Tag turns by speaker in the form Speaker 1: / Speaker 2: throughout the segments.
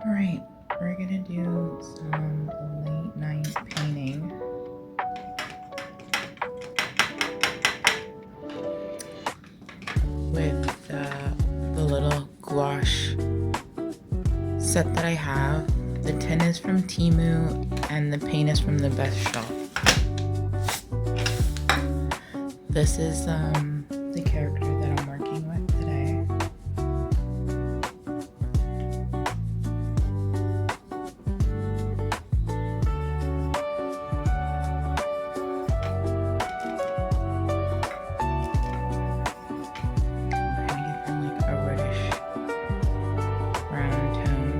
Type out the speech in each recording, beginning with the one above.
Speaker 1: Alright, we're gonna do some late night painting. With the little gouache set that I have. The tin is from Temu and the paint is from the best shop. This is the character that I'm working with today. I'm trying to give her like a reddish brown tone.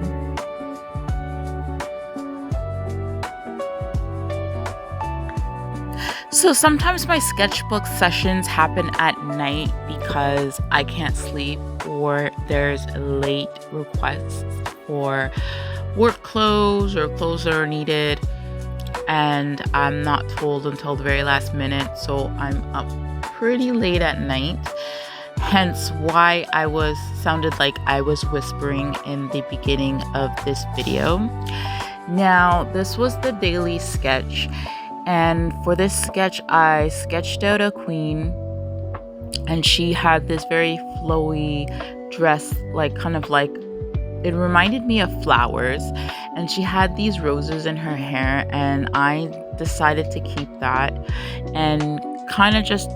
Speaker 1: So sometimes my sketchbook sessions happen at night because I can't sleep or there's late requests for work clothes or clothes that are needed and I'm not told until the very last minute, so I'm up pretty late at night. Hence why sounded like I was whispering in the beginning of this video. Now, this was the daily sketch. And for this sketch, I sketched out a queen and she had this very flowy dress, it reminded me of flowers, and she had these roses in her hair, and I decided to keep that and kind of just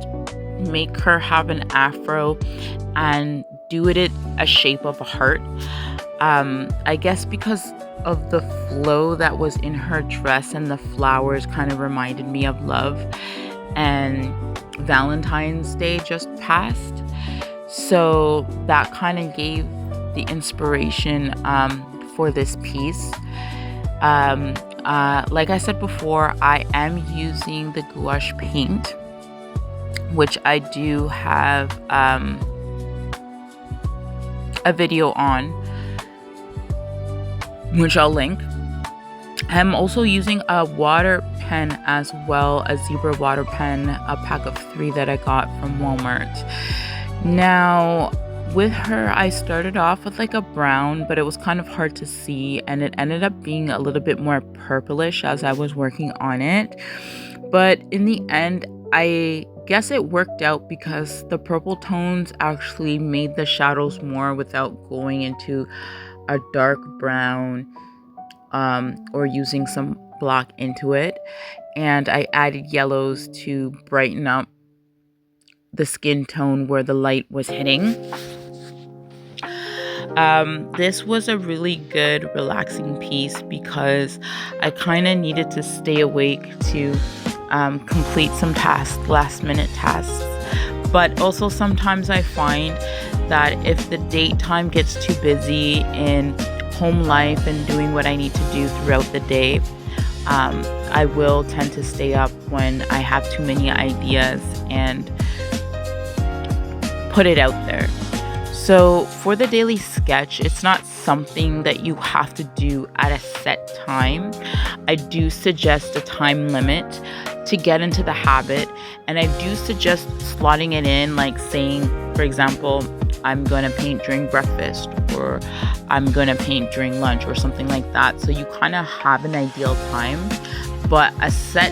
Speaker 1: make her have an afro and do it a shape of a heart. I guess because of the flow that was in her dress and the flowers kind of reminded me of love, and Valentine's Day just passed, so that kind of gave the inspiration for this piece. Like I said before, I am using the gouache paint, which I do have a video on, which I'll link. I'm also using a water pen as well, a zebra water pen, a pack of 3 that I got from Walmart. Now, with her, I started off with like a brown, but it was kind of hard to see, and it ended up being a little bit more purplish as I was working on it. But in the end, I guess it worked out because the purple tones actually made the shadows more without going into a dark brown or using some black into it. And I added yellows to brighten up the skin tone where the light was hitting. This was a really good relaxing piece because I kind of needed to stay awake to complete some last minute tasks. But also sometimes I find that if the daytime gets too busy in home life and doing what I need to do throughout the day, I will tend to stay up when I have too many ideas and put it out there. So for the daily sketch, it's not something that you have to do at a set time. I do suggest a time limit to get into the habit, and I do suggest slotting it in, like saying, for example, I'm going to paint during breakfast, or I'm going to paint during lunch, or something like that. So you kind of have an ideal time, but a set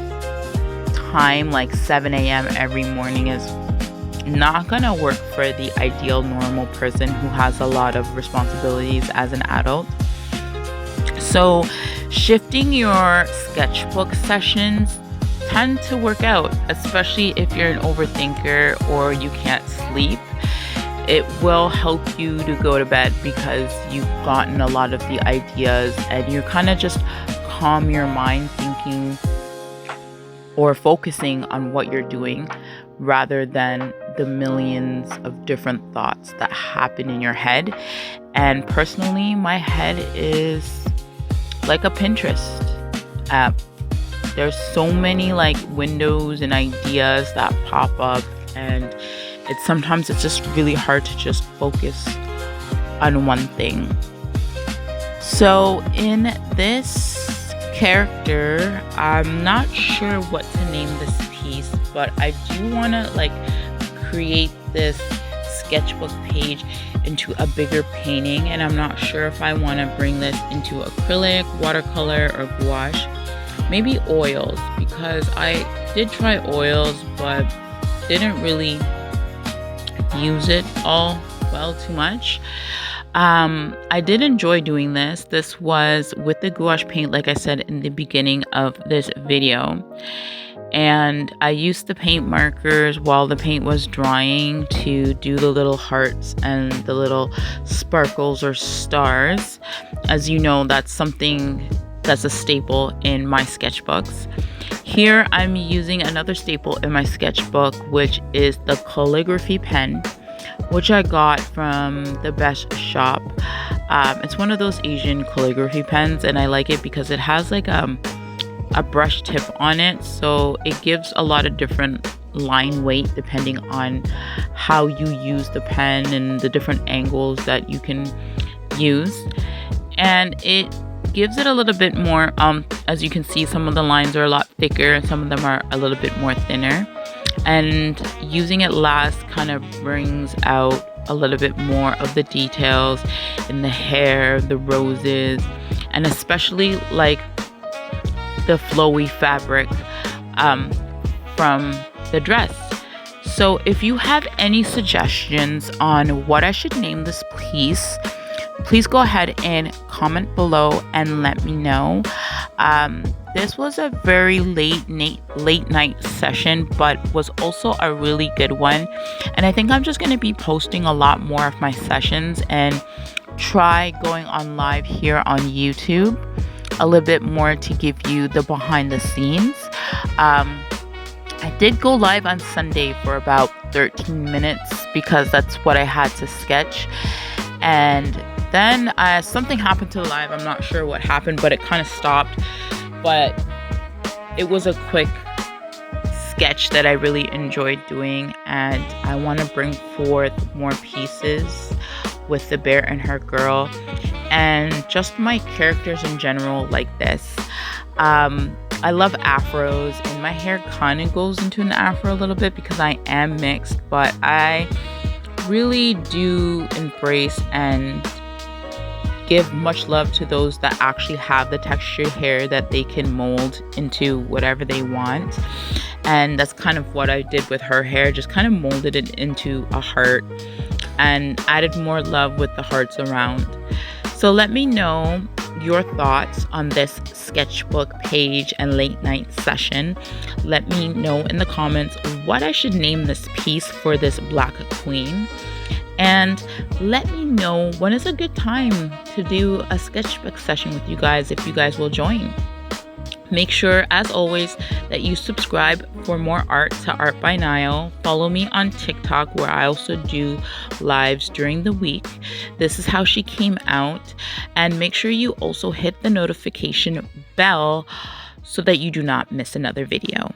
Speaker 1: time like 7 a.m. every morning is not going to work for the ideal normal person who has a lot of responsibilities as an adult. So shifting your sketchbook sessions tend to work out, especially if you're an overthinker or you can't sleep. It will help you to go to bed because you've gotten a lot of the ideas and you're kind of just calm your mind thinking or focusing on what you're doing rather than the millions of different thoughts that happen in your head. And personally, my head is like a Pinterest app. There's so many like windows and ideas that pop up, and sometimes it's just really hard to just focus on one thing. So in this character, I'm not sure what to name this piece, but I do want to like create this sketchbook page into a bigger painting, and I'm not sure if I want to bring this into acrylic, watercolor, or gouache. Maybe oils, because I did try oils but didn't really use it all well too much. I did enjoy doing this. This was with the gouache paint, like I said in the beginning of this video. And I used the paint markers while the paint was drying to do the little hearts and the little sparkles or stars. As you know, that's something that's a staple in my sketchbooks. Here I'm using another staple in my sketchbook, which is the calligraphy pen, which I got from the Best Shop. It's one of those Asian calligraphy pens, and I like it because it has like a brush tip on it, so it gives a lot of different line weight depending on how you use the pen and the different angles that you can use, and it gives it a little bit more. As you can see, some of the lines are a lot thicker and some of them are a little bit more thinner, and using it last kind of brings out a little bit more of the details in the hair, the roses, and especially like the flowy fabric from the dress. So if you have any suggestions on what I should name this piece, please go ahead and comment below and let me know. This was a very late night session, but was also a really good one. And I think I'm just going to be posting a lot more of my sessions and try going on live here on YouTube a little bit more to give you the behind the scenes. I did go live on Sunday for about 13 minutes because that's what I had to sketch. And then something happened to the live. I'm not sure what happened, but it kind of stopped. But it was a quick sketch that I really enjoyed doing, and I want to bring forth more pieces with the bear and her girl and just my characters in general like this. I love afros, and my hair kind of goes into an afro a little bit because I am mixed, but I really do embrace and give much love to those that actually have the textured hair that they can mold into whatever they want. And that's kind of what I did with her hair, just kind of molded it into a heart and added more love with the hearts around. So let me know your thoughts on this sketchbook page and late night session. Let me know in the comments what I should name this piece for this Black Queen. And let me know when is a good time to do a sketchbook session with you guys, if you guys will join. Make sure, as always, that you subscribe for more art to Art by Niall. Follow me on TikTok, where I also do lives during the week. This is how she came out. And make sure you also hit the notification bell so that you do not miss another video.